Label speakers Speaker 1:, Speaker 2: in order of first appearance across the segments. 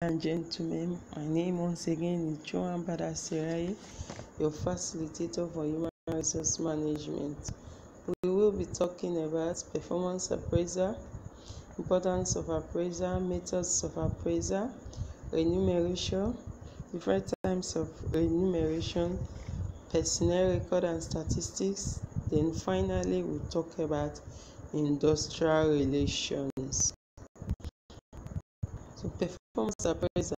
Speaker 1: and gentlemen, my name once again is Joan Badasirai, your facilitator for human resource management. We will be talking about performance appraisal, importance of appraisal, methods of appraisal, remuneration, different types of remuneration, personnel record and statistics. Then finally, we'll talk about industrial relations. So performance appraisal.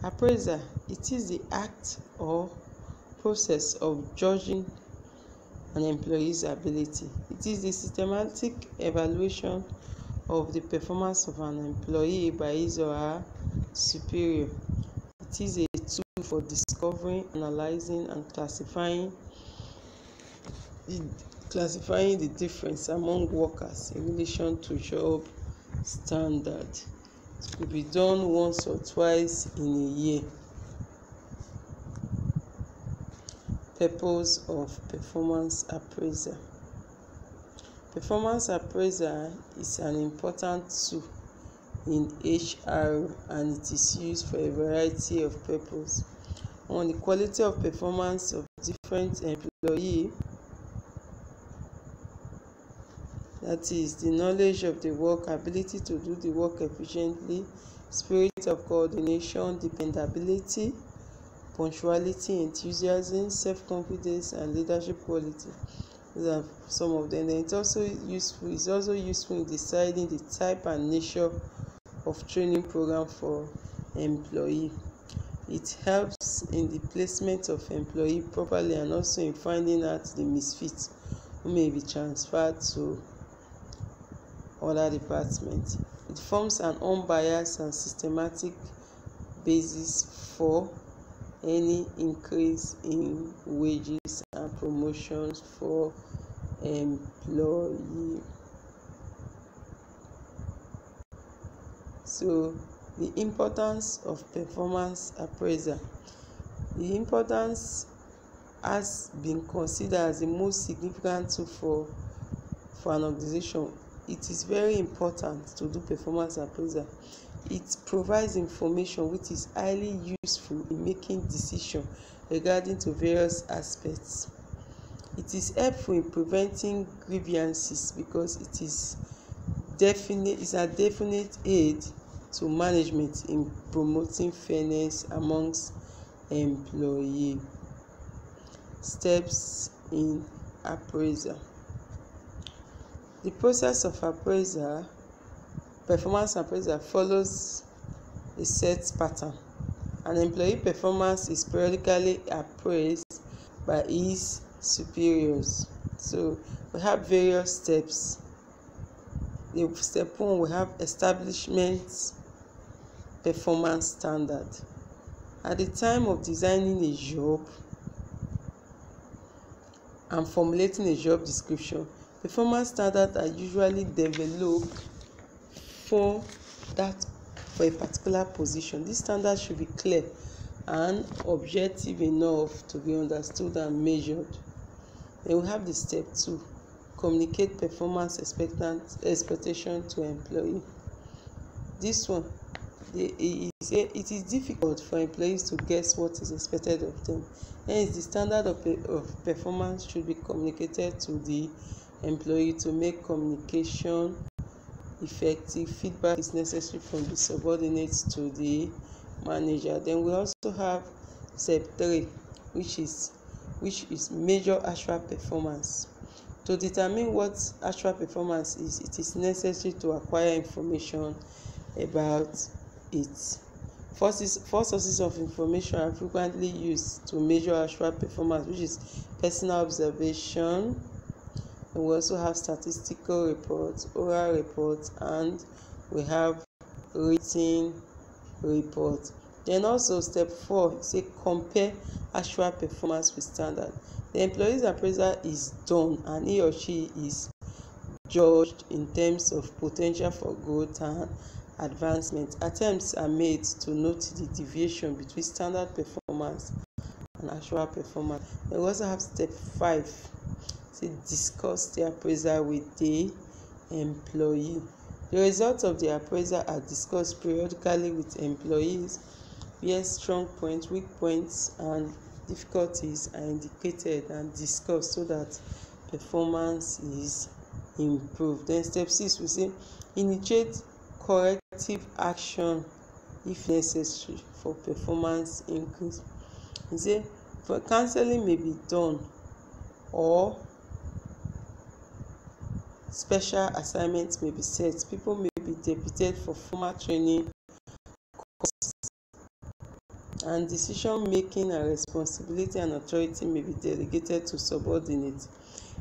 Speaker 1: Appraisal, it is the act or process of judging an employee's ability. It is the systematic evaluation of the performance of an employee by his or her superior. It is a tool for discovering, analyzing, and classifying the difference among workers in relation to job standard. It will be done once or twice in a year. Purpose of performance appraisal. Performance appraisal is an important tool in HR and it is used for a variety of purposes. On the quality of performance of different employees, that is the knowledge of the work, ability to do the work efficiently, spirit of coordination, dependability, punctuality, enthusiasm, self-confidence, and leadership quality. These are some of them. And it's also useful in deciding the type and nature of training program for employee. It helps in the placement of employee properly and also in finding out the misfits who may be transferred to other departments. It forms an unbiased and systematic basis for any increase in wages and promotions for employee. So the importance of performance appraisal. The importance has been considered as the most significant tool for an organization. It is very important to do performance appraisal. It provides information which is highly useful in making decisions regarding to various aspects. It is helpful in preventing grievances because it is a definite aid to management in promoting fairness amongst employees. Steps in appraisal. The process of performance appraisal follows a set pattern. An employee performance is periodically appraised by his superiors. So we have various steps. Step 1, we have establishment performance standard. At the time of designing a job and formulating a job description, performance standards are usually developed for a particular position. These standards should be clear and objective enough to be understood and measured. Then we have the step 2, communicate performance expectation to employee. This one, it is difficult for employees to guess what is expected of them. Hence, the standard of performance should be communicated to the employee to make communication effective. Feedback is necessary from the subordinates to the manager. Then we also have step 3, which is measure actual performance. To determine what actual performance is, it is necessary to acquire information about it. Four sources of information are frequently used to measure actual performance, which is personal observation. And we also have statistical reports, oral reports, and we have written reports. Then also step 4, say compare actual performance with standard. The employee's appraisal is done and he or she is judged in terms of potential for growth and advancement. Attempts are made to note the deviation between standard performance and actual performance. Then we also have step 5, say discuss the appraisal with the employee. The results of the appraisal are discussed periodically with employees, where strong points, weak points, and difficulties are indicated and discussed so that performance is improved. Then step 6, we say initiate corrective action if necessary for performance increase. We say for counseling may be done or special assignments may be set. People may be deputed for formal training courses, and decision making and responsibility and authority may be delegated to subordinates.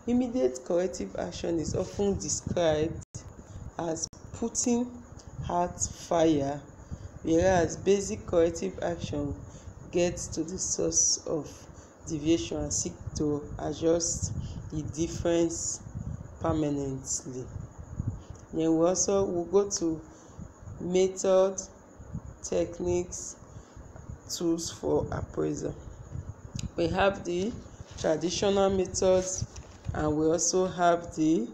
Speaker 1: Immediate corrective action is often described as putting out fire, whereas basic corrective action gets to the source of deviation and seek to adjust the difference permanently. Then we'll go to method, techniques, tools for appraisal. We have the traditional methods and we also have the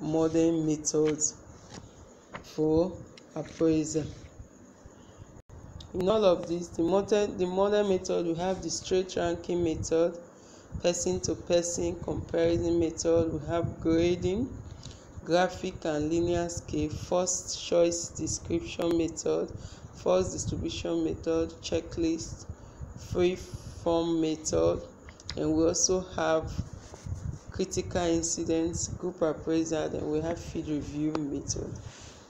Speaker 1: modern methods for appraisal. In all of this, the modern method, we have the straight ranking method, person to person comparison method, we have grading, graphic and linear scale, first choice description method, first distribution method, checklist, free form method, and we also have critical incidents, group appraisal, then we have field review method.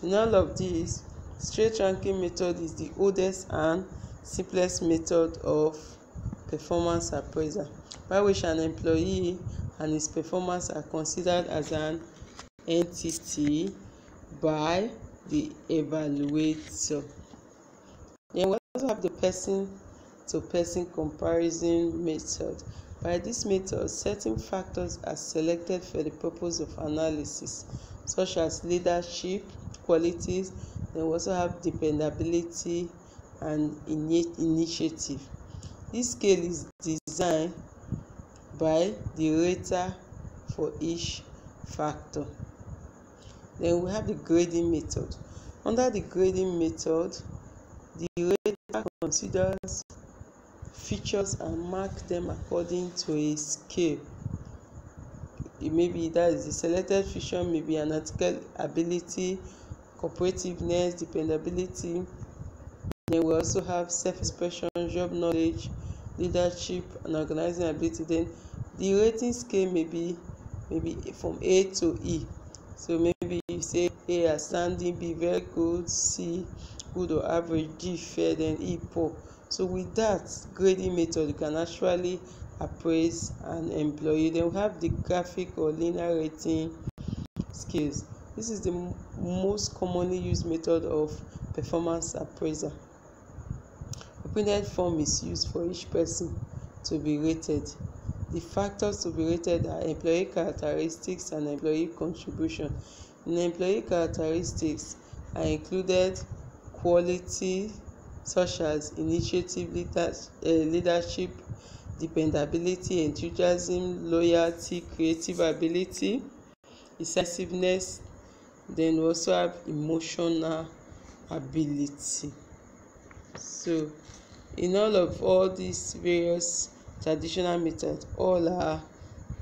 Speaker 1: In all of these, straight ranking method is the oldest and simplest method of performance appraisal, by which an employee and his performance are considered as an entity by the evaluator. Then we also have the person to person comparison method. By this method, certain factors are selected for the purpose of analysis, such as leadership qualities. Then we also have dependability and initiative. This scale is designed by the rater for each factor. Then we have the grading method. Under the grading method, the rater considers features and mark them according to a scale. It may be that is the selected feature may be analytical ability, cooperativeness, dependability. Then we also have self-expression, job knowledge, leadership, and organizing ability. Then the rating scale may be from A to E. So maybe you say A outstanding, B very good, C good or average, D fair, then E poor. So with that grading method, you can actually appraise an employee. Then we have the graphic or linear rating scales. This is the most commonly used method of performance appraisal. A printed form is used for each person to be rated. The factors to be rated are employee characteristics and employee contribution. In employee characteristics are included quality such as initiative, leadership, dependability, enthusiasm, loyalty, creative ability, decisiveness. Then we also have emotional ability. So in all these various traditional methods, all are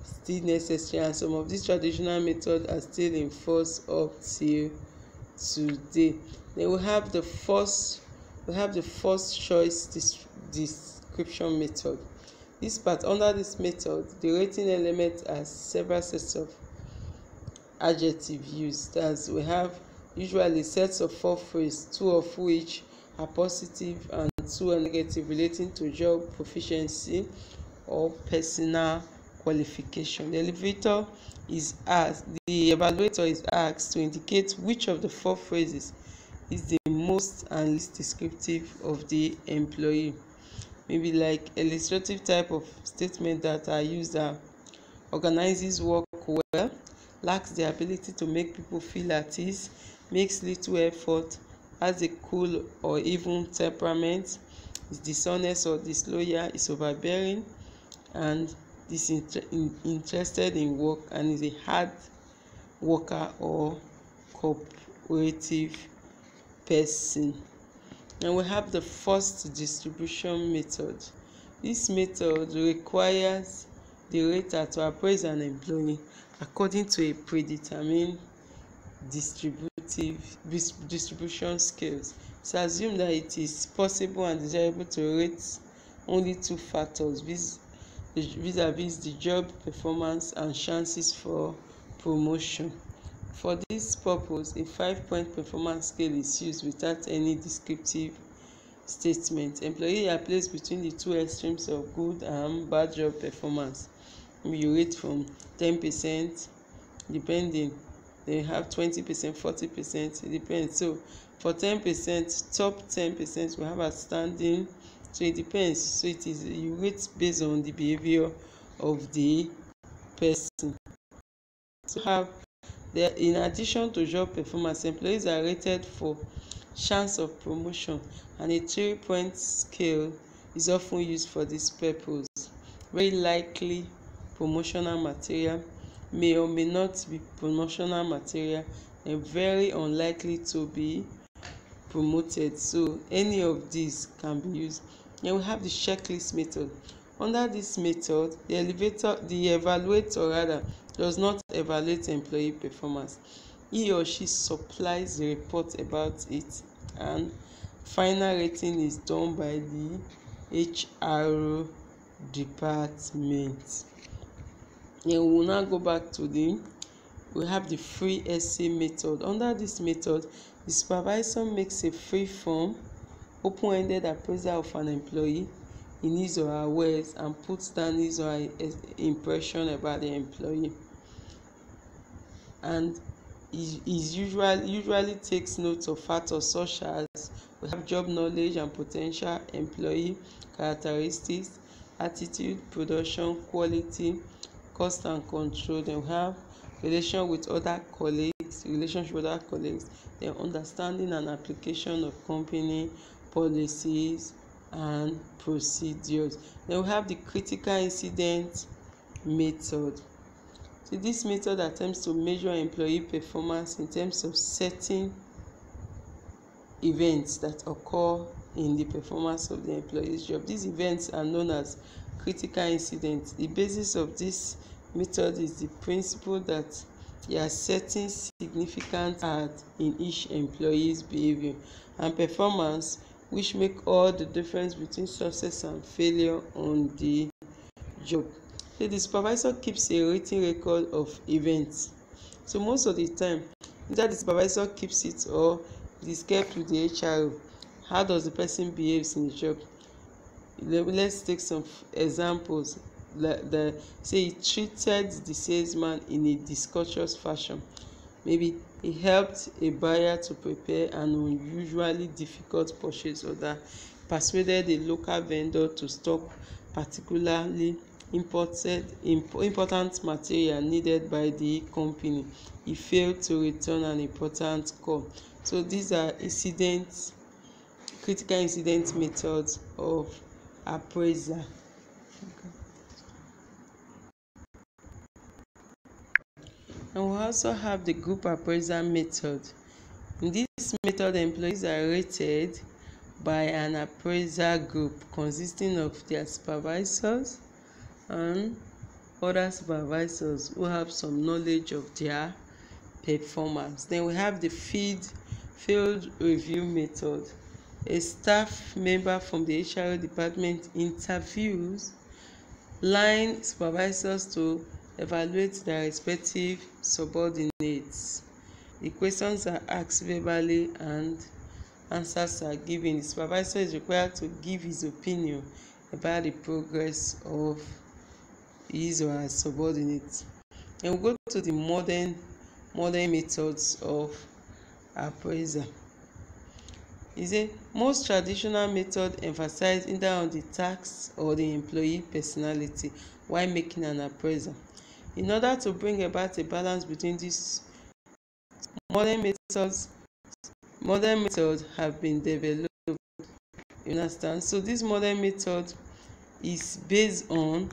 Speaker 1: still necessary, and some of these traditional methods are still in force up till today. Then we have the first choice description method. This part, under this method, the rating element has several sets of adjective used. As we have usually sets of 4 phrases, 2 of which are positive and 2 are negative, relating to job proficiency or personal qualification. The evaluator is asked to indicate which of the 4 phrases is the most and least descriptive of the employee. Maybe like illustrative type of statement that are used are: organizes work well, lacks the ability to make people feel at ease, makes little effort, has a cool or even temperament, is dishonest or disloyal, is overbearing, and disinterested in work, and is a hard worker or cooperative person. And we have the first distribution method. This method requires the rater to appraise an employee according to a predetermined distribution scales. It's assumed that it is possible and desirable to rate only two factors vis-a-vis the job performance and chances for promotion. For this purpose, a 5-point performance scale is used without any descriptive statement. Employees are placed between the two extremes of good and bad job performance. You rate from 10%, depending. They have 20%, 40%, it depends. So for 10%, top 10%, we have outstanding. So it depends. So it is, you rate based on the behavior of the person. So have there, in addition to job performance, employees are rated for chance of promotion, and a 3-point scale is often used for this purpose. Very likely promotional material, may or may not be promotional material, and very unlikely to be promoted. So any of these can be used. Then we have the checklist method. Under this method, the evaluator rather does not evaluate employee performance. He or she supplies a report about it, and final rating is done by the HR department. And we will now go back to we have the free essay method. Under this method, the supervisor makes a free form, open-ended appraisal of an employee in his or her words and puts down his or her impression about the employee. And he usually takes notes of factors such as we have job knowledge and potential, employee characteristics, attitude, production, quality, cost and control. Then we have relationship with other colleagues, then understanding and application of company policies and procedures. Then we have the critical incident method. So this method attempts to measure employee performance in terms of certain events that occur in the performance of the employee's job. These events are known as critical incidents. The basis of this method is the principle that there are certain significant acts in each employee's behavior and performance which make all the difference between success and failure on the job. So the supervisor keeps a written record of events. So most of the time, either the supervisor keeps it or it is kept with the HR. How does the person behave in the job? Let's take some examples. Say he treated the salesman in a discourteous fashion. Maybe he helped a buyer to prepare an unusually difficult purchase order, persuaded a local vendor to stock particularly important material needed by the company. He failed to return an important call. So these are critical incident methods of appraisal. And we also have the group appraisal method. In this method, employees are rated by an appraisal group consisting of their supervisors and other supervisors who have some knowledge of their performance. Then we have the field review method. A staff member from the HR department interviews line supervisors to evaluate their respective subordinates. The questions are asked verbally and answers are given. The supervisor is required to give his opinion about the progress of his or her subordinates. And we'll go to the modern methods of appraisal. Most traditional methods emphasize either on the task or the employee personality while making an appraisal. In order to bring about a balance between these, modern methods have been developed. You understand? So this modern method is based on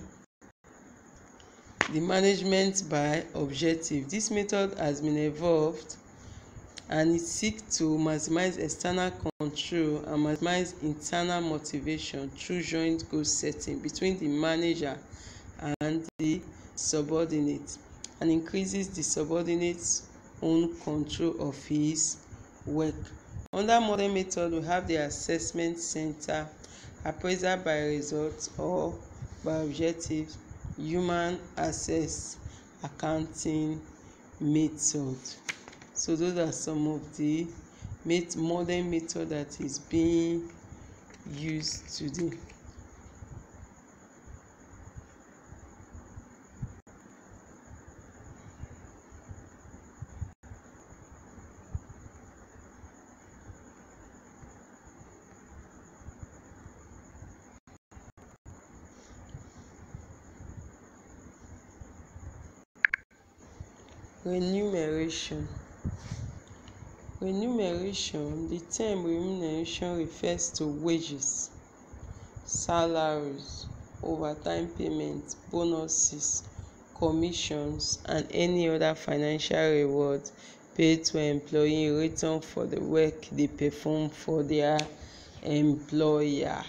Speaker 1: the management by objective. This method has been evolved and it seeks to maximize external control and maximize internal motivation through joint goal setting between the manager and the subordinate, and increases the subordinate's own control of his work. Under modern method, we have the assessment center, appraisal by results or by objectives, human access accounting method. So those are some of the modern method that is being used today. Remuneration. Remuneration, the term remuneration refers to wages, salaries, overtime payments, bonuses, commissions, and any other financial reward paid to an employee in return for the work they perform for their employer.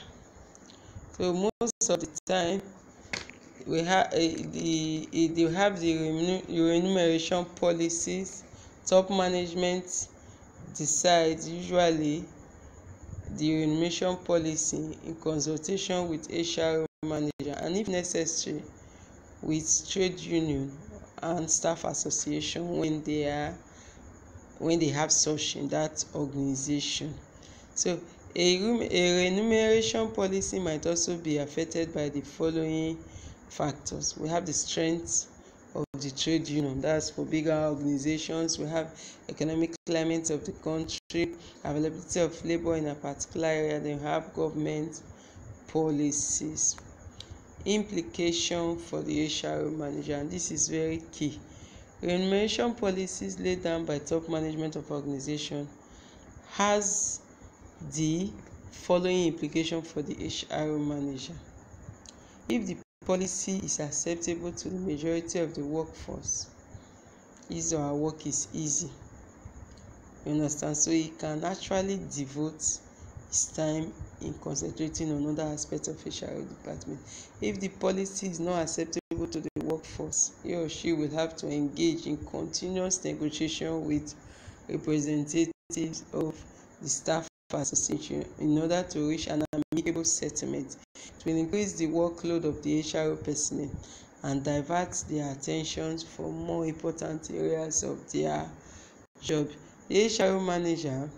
Speaker 1: So most of the time, we have they have the remuneration policies. Top management decides usually the remuneration policy in consultation with HR manager, and if necessary with trade union and staff association when they have such in that organization. So a remuneration policy might also be affected by the following factors. We have the strength of the trade union, that's for bigger organizations. We have economic climate of the country, availability of labor in a particular area. Then we have government policies. Implication for the HR manager, and this is very key. Remuneration policies laid down by top management of organization has the following implication for the HR manager. If the policy is acceptable to the majority of the workforce, his or her work is easy. You understand? So he can actually devote his time in concentrating on other aspects of HR department. If the policy is not acceptable to the workforce, he or she will have to engage in continuous negotiation with representatives of the staff association in order to reach an amicable settlement. It will increase the workload of the HR personnel and divert their attention from more important areas of their job. The HR manager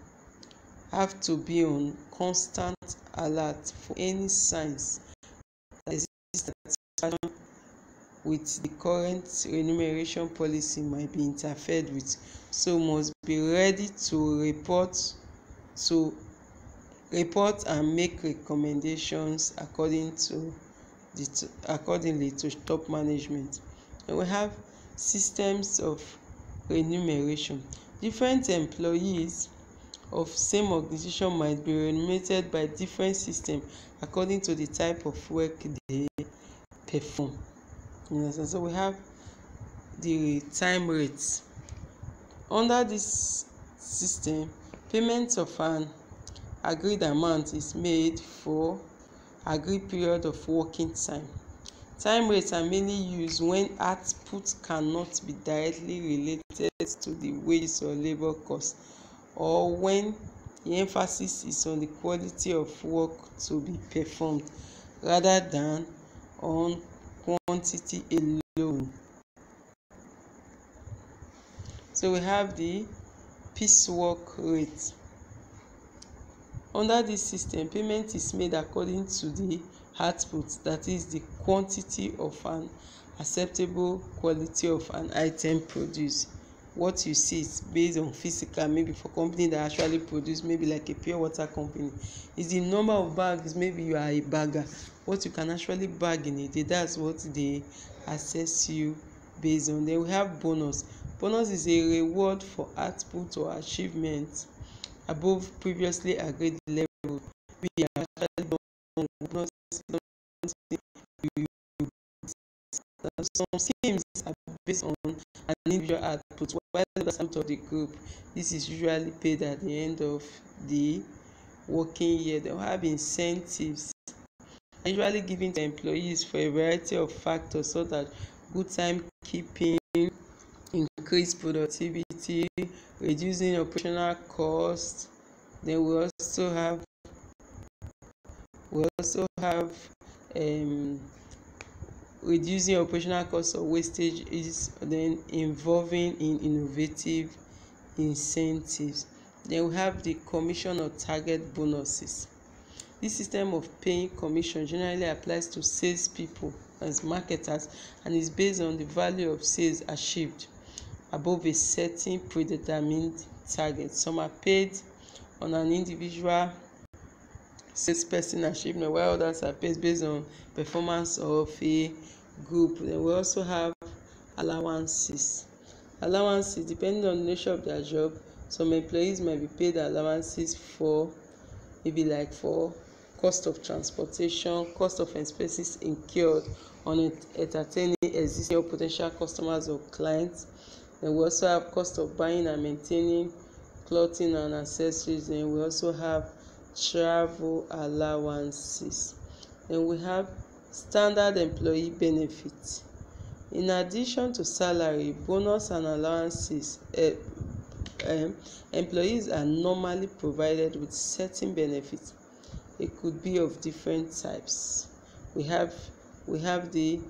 Speaker 1: have to be on constant alert for any signs that exist that with the current remuneration policy might be interfered with, so must be ready to report and make recommendations accordingly to top management. And we have systems of remuneration. Different employees of same organization might be remunerated by different system according to the type of work they perform. So we have the time rates. Under this system, payment of an agreed amount is made for agreed period of working time. Time rates are mainly used when output cannot be directly related to the wages or labor cost, or when the emphasis is on the quality of work to be performed rather than on quantity alone. So we have the piecework rate. Under this system, payment is made according to the output, that is the quantity of an acceptable quality of an item produced. What you see is based on physical, maybe for company that actually produce, maybe like a pure water company, is the number of bags. Maybe you are a bagger, what you can actually bag in a day, that's what they assess you based on. Then we have bonus. Bonus is a reward for output or achievement above previously agreed level. We are actually bonus. Some schemes are based on an individual output, while salary of the group. This is usually paid at the end of the working year. They will have incentives usually given to employees for a variety of factors such as good timekeeping, increased productivity, reducing operational costs. Then we also have reducing operational costs or wastage is then involving in innovative incentives. Then we have the commission or target bonuses. This system of paying commission generally applies to salespeople as marketers and is based on the value of sales achieved above a certain predetermined target. Some are paid on an individual salesperson achievement, while others are paid based on performance of a group. Then we also have allowances. Allowances, depending on the nature of their job, some employees might be paid allowances for maybe like for cost of transportation, cost of expenses incurred on entertaining existing or potential customers or clients. Then we also have cost of buying and maintaining clothing and accessories. Then we also have travel allowances. Then we have standard employee benefits. In addition to salary, bonus and allowances, employees are normally provided with certain benefits. It could be of different types. We have the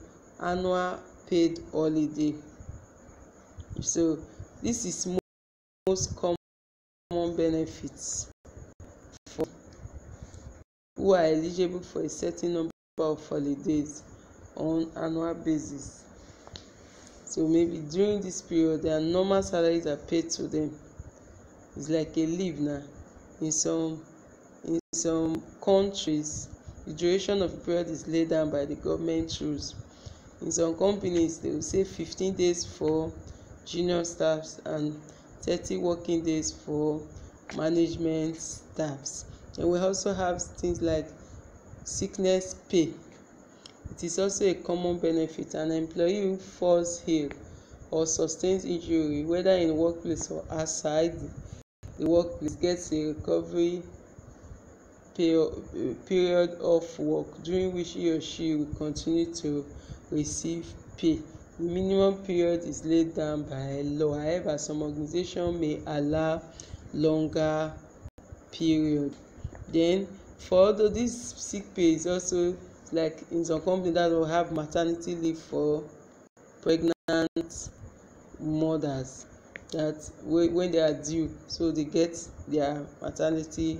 Speaker 1: annual paid holiday. So this is most common benefits for who are eligible for a certain number of holidays on annual basis. So maybe during this period their normal salaries are paid to them. It's like a leave now. In some countries, the duration of the period is laid down by the government rules. In some companies, they will say 15 days for junior staffs and 30 working days for management staffs. And we also have things like sickness pay. It is also a common benefit. An employee who falls ill or sustains injury, whether in workplace or outside the workplace, gets a recovery period of work during which he or she will continue to receive pay. The minimum period is laid down by law. However, some organizations may allow longer period. Then for although this sick pay is also like in some companies that will have maternity leave for pregnant mothers, that when they are due, so they get their maternity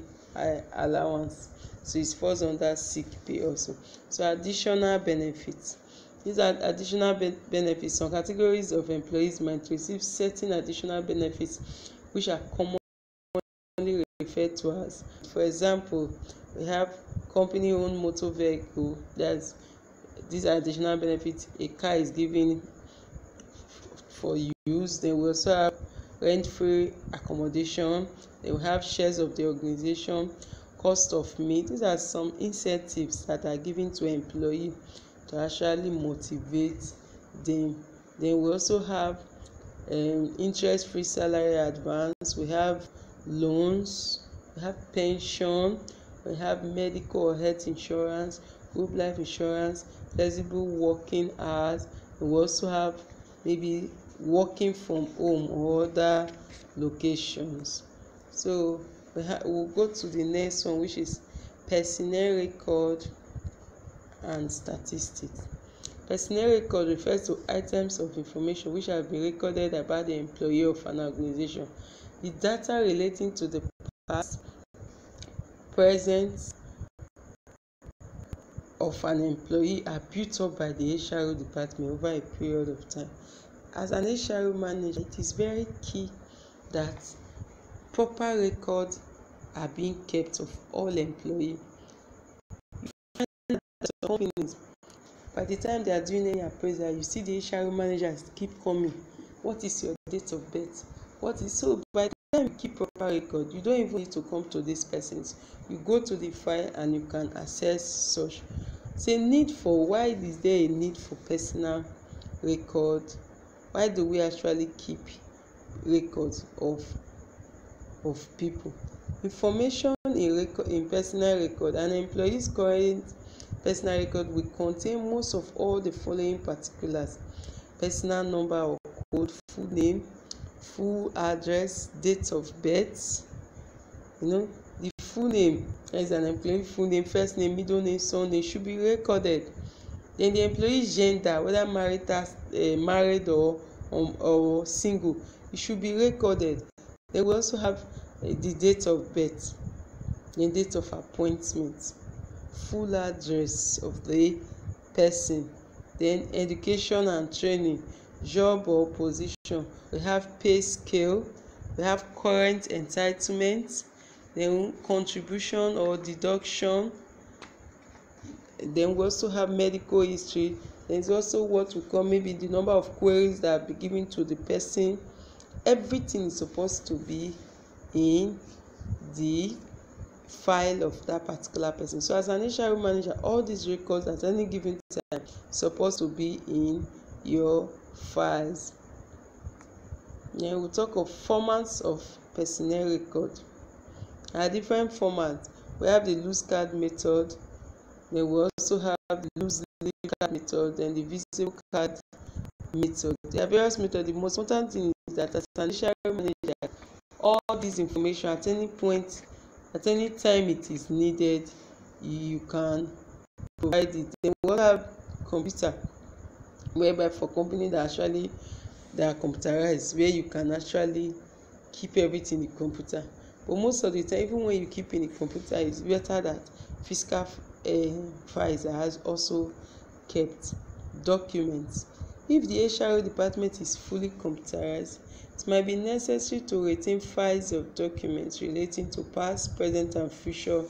Speaker 1: allowance. So it falls under sick pay also. So additional benefits. These are additional benefits. Some categories of employees might receive certain additional benefits which are commonly referred to as. For example, we have company-owned motor vehicle. These are additional benefits. A car is given for use. Then we also have rent-free accommodation. They will have shares of the organization, cost of meat. These are some incentives that are given to employee to actually motivate them. Then we also have interest-free salary advance. We have loans. We have pension. We have medical or health insurance, group life insurance, flexible working hours. We also have maybe working from home or other locations. So we'll go to the next one, which is personnel record and statistics. Personnel record refers to items of information which have been recorded about the employee of an organization. The data relating to the past, present of an employee are built up by the HR department over a period of time. As an HR manager, it is very key that proper records are being kept of all employees. Some companies, by the time they are doing any appraisal, you see the HR managers keep coming. What is your date of birth? So by the time you keep proper record, you don't even need to come to these persons. You go to the file and you can access such. Say why is there a need for personal record? Why do we actually keep records of people. Information in personal record. An employee's current personal record will contain most of all the following particulars: personal number or code, full name, full address, date of birth. The full name, that is an employee full name, first name, middle name, surname should be recorded. Then the employee's gender, whether married or single, it should be recorded. Then we also have the date of birth, the date of appointment, full address of the person, then education and training, job or position. We have pay scale, we have current entitlement, then contribution or deduction. Then we also have medical history. There's also what we call maybe the number of queries that be given to the person. Everything is supposed to be in the file of that particular person. So as an HR manager, all these records at any given time supposed to be in your files. Then we'll talk of formats of personnel record. There are different formats. We have the loose card method. Then we also have the loose leaf card method and the visible card method. There are various methods. The most important thing is that as an HR manager, all this information at any point, at any time it is needed, you can provide it. Then we also have computer, whereby for companies that are computerized, where you can actually keep everything in the computer. But most of the time, even when you keep in the computer, it's better that physical files are also kept. Documents. If the HR department is fully computerized, it might be necessary to retain files of documents relating to past, present, and future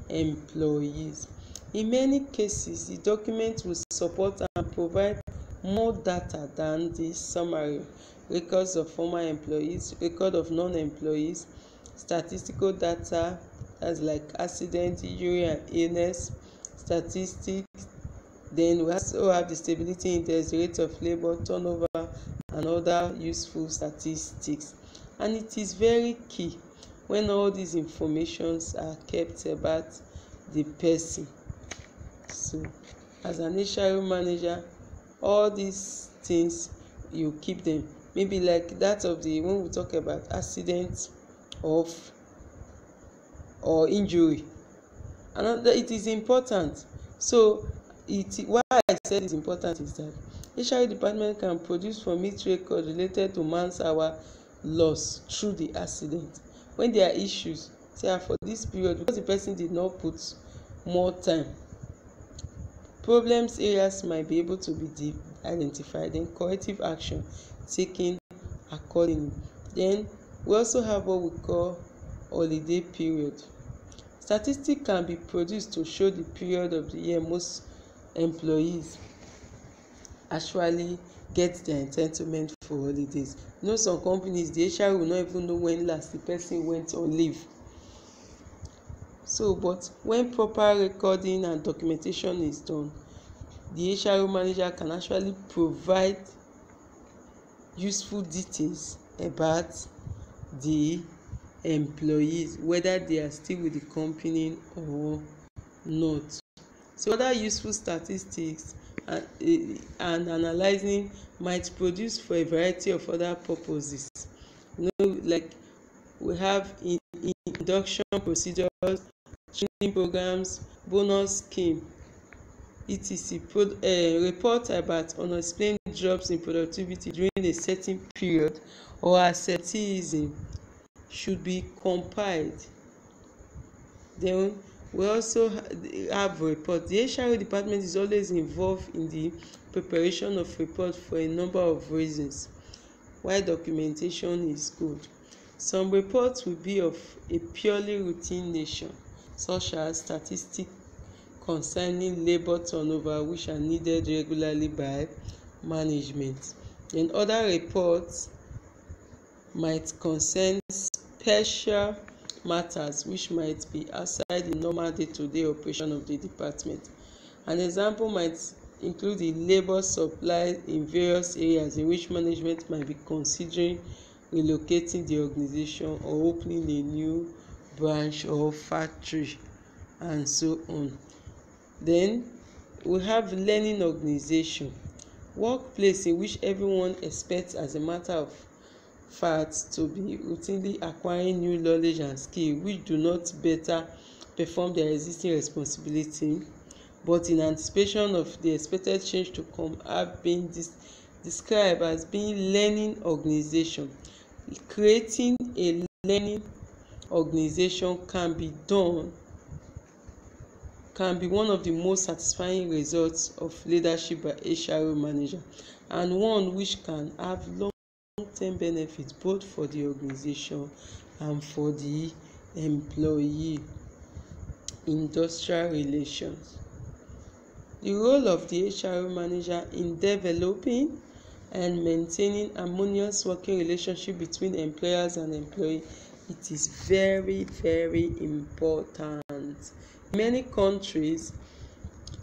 Speaker 1: employees. In many cases, the document will support and provide more data than the summary: records of former employees, record of non-employees, statistical data, as like accident, injury, and illness, statistics. Then we also have the stability index, the rate of labor, turnover, and other useful statistics. And it is very key when all these informations are kept about the person. So as an HR manager, all these things, you keep them. Maybe like that of the, when we talk about accident or injury, and it is important. So why I said it's important is that HR department can produce from it record related to man's hour loss through the accident. When there are issues, say for this period, because the person did not put more time, problems areas might be able to be identified and corrective action taken accordingly. Then we also have what we call holiday period. Statistics can be produced to show the period of the year most employees actually get their entitlement for holidays. Some companies, the HR will not even know when last the person went on leave. So but when proper recording and documentation is done, the HR manager can actually provide useful details about the employees, whether they are still with the company or not. So other useful statistics and analyzing might produce for a variety of other purposes. Like we have induction procedures, training programs, bonus scheme, etc. Report about unexplained drops in productivity during a certain period or absenteeism should be compiled. Then we also have report. The HR department is always involved in the preparation of report for a number of reasons why documentation is good. Some reports will be of a purely routine nature, such as statistics concerning labor turnover, which are needed regularly by management. Then other reports might concern special matters which might be outside the normal day-to-day operation of the department. An example might include the labor supply in various areas in which management might be considering relocating the organization, or opening a new branch or factory, and so on. Then we have learning organization, workplace in which everyone expects as a matter of fact to be routinely acquiring new knowledge and skill which do not better perform their existing responsibility, but in anticipation of the expected change to come, have been described as being learning organization. Creating a learning organization can be one of the most satisfying results of leadership by HRO manager, and one which can have long-term benefits both for the organization and for the employee. Industrial relations. The role of the HRO manager in developing and maintaining harmonious working relationship between employers and employees, it is very, very important. In many countries,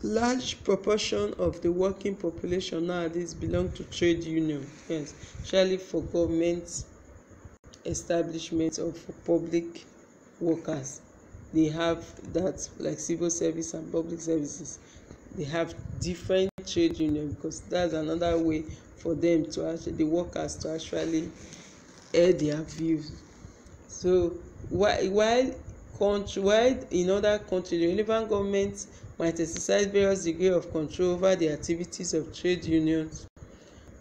Speaker 1: large proportion of the working population nowadays belong to trade union, yes, especially for government establishments or for public workers. They have that, like civil service and public services, they have different trade union, because that's another way for them to actually, the workers to actually air their views. So while in other countries, the relevant government might exercise various degree of control over the activities of trade unions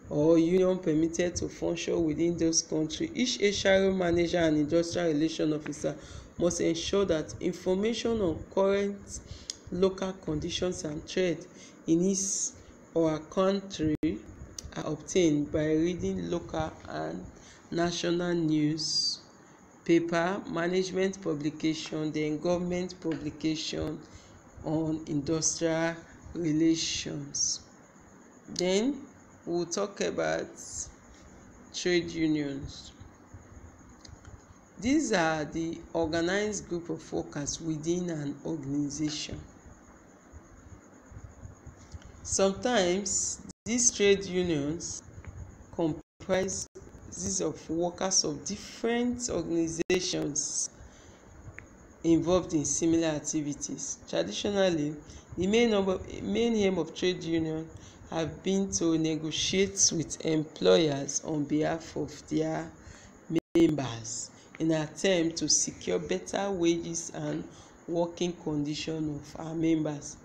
Speaker 1: or union permitted to function within those countries, each HRO manager and industrial relation officer must ensure that information on current local conditions and trend in his or her country are obtained by reading local and national news paper, management publication, then government publication on industrial relations. Then we'll talk about trade unions. These are the organized group of workers within an organization. Sometimes these trade unions comprise of workers of different organizations involved in similar activities. Traditionally, the main aim of trade union have been to negotiate with employers on behalf of their members in an attempt to secure better wages and working conditions of our members.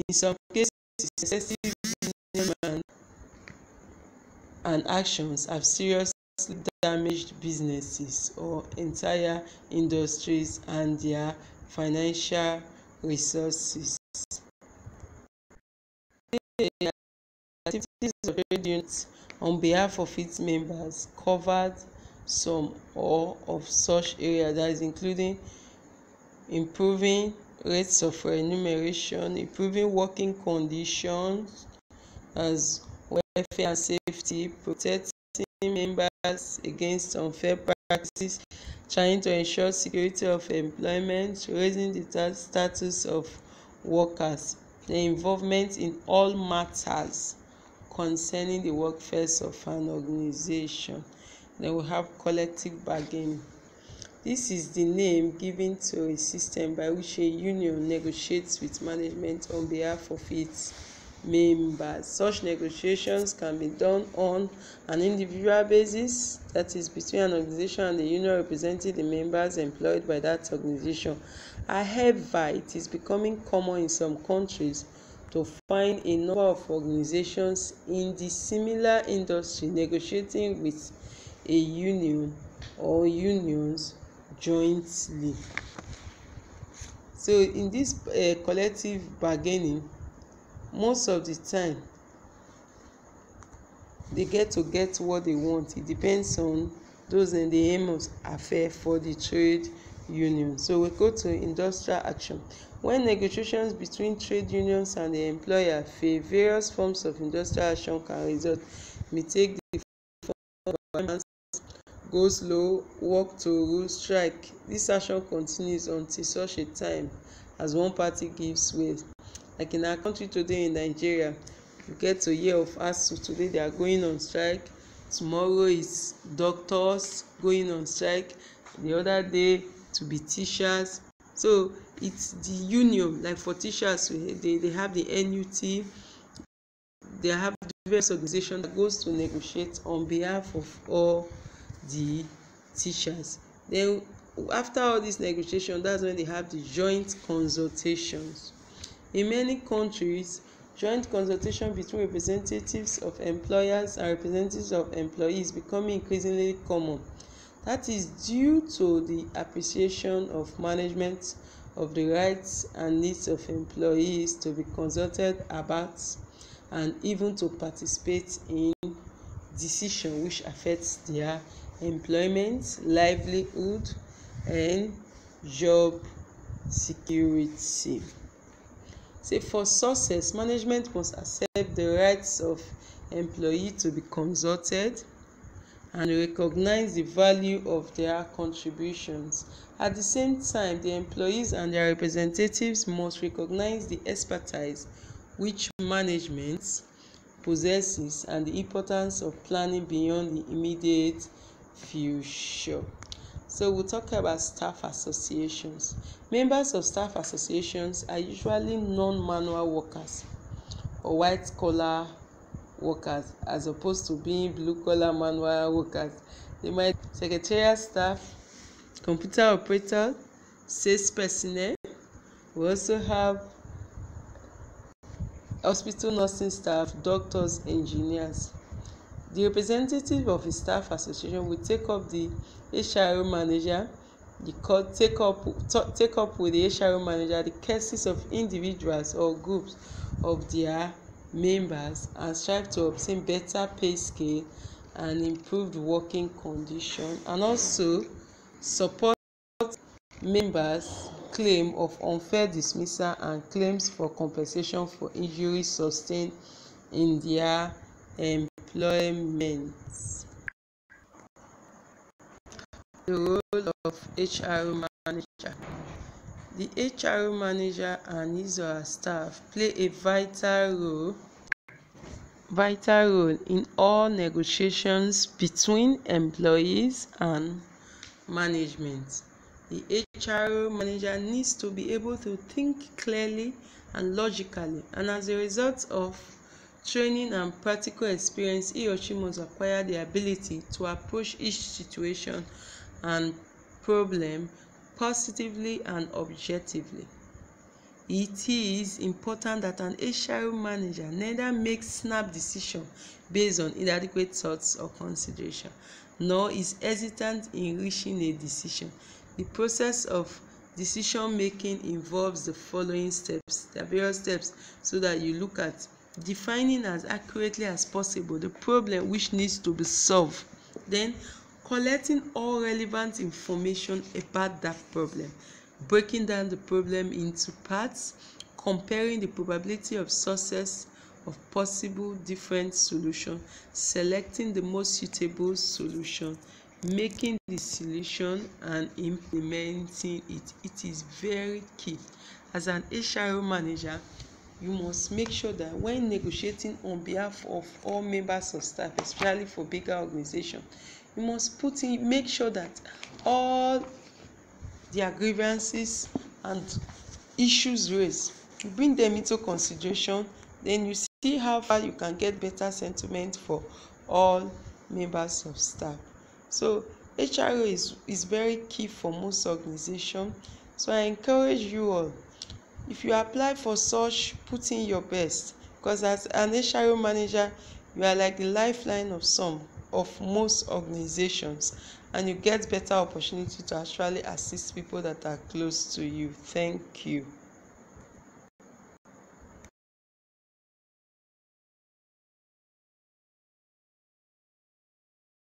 Speaker 1: In some cases, excessive union and actions have seriously damaged businesses or entire industries and their financial resources. The activities of trade unions on behalf of its members covered some or of such areas, that is including improving rates of remuneration, improving working conditions as welfare and safety, protecting members against unfair practices, trying to ensure security of employment, raising the status of workers, the involvement in all matters concerning the workforce of an organization. Then we have collective bargaining. This is the name given to a system by which a union negotiates with management on behalf of its members. Such negotiations can be done on an individual basis, that is between an organization and the union representing the members employed by that organization. However, it is becoming common in some countries to find a number of organizations in the similar industry negotiating with a union or unions jointly. So in this collective bargaining, most of the time they get what they want. It depends on those in the aim of affair for the trade union. So we go to industrial action. When negotiations between trade unions and the employer fail, various forms of industrial action can result. We take the form of go slow, work to rule, strike. This action continues until such a time as one party gives way. Like in our country today, in Nigeria, you get to hear of ASUU today, they are going on strike. tomorrow is doctors going on strike, the other day to be teachers. So it's the union, like for teachers they have the NUT, they have various organizations that goes to negotiate on behalf of all the teachers. Then after all this negotiation, that's when they have the joint consultations. In many countries, joint consultation between representatives of employers and representatives of employees becoming increasingly common. That is due to the appreciation of management of the rights and needs of employees to be consulted about and even to participate in decisions which affects their employment, livelihood, and job security. Say for success, management must accept the rights of employee to be consulted and recognize the value of their contributions. At the same time, the employees and their representatives must recognize the expertise which management possesses and the importance of planning beyond the immediate future. So we'll talk about staff associations. Members of staff associations are usually non-manual workers or white-collar workers as opposed to being blue-collar manual workers. They might be secretarial staff, computer operator, sales personnel. We also have hospital nursing staff, doctors, engineers. The representative of a staff association will take up the HRO manager, take up with the HRO manager the cases of individuals or groups of their members and strive to obtain better pay scale and improved working condition, and also support members' claim of unfair dismissal and claims for compensation for injuries sustained in their employment. The role of HRO manager. The HRO manager and his or her staff play a vital role in all negotiations between employees and management. The HRO manager needs to be able to think clearly and logically, and as a result of training and practical experience, he or she must acquire the ability to approach each situation and problem positively and objectively. It is important that an HRO manager neither makes snap decisions based on inadequate thoughts or consideration, nor is hesitant in reaching a decision. The process of decision making involves the following steps. There are various steps so that you look at defining as accurately as possible the problem which needs to be solved, then collecting all relevant information about that problem, breaking down the problem into parts, comparing the probability of success of possible different solutions, selecting the most suitable solution, making the solution and implementing it. It is very key. As an HRO manager, you must make sure that when negotiating on behalf of all members of staff, especially for bigger organizations, you must make sure that all their grievances and issues raised, you bring them into consideration, then you see how far you can get better sentiment for all members of staff. So HRO is very key for most organizations. So I encourage you all, if you apply for such, put in your best, because as an HRO manager, you are like the lifeline of most organizations, and you get better opportunity to actually assist people that are close to you. Thank you.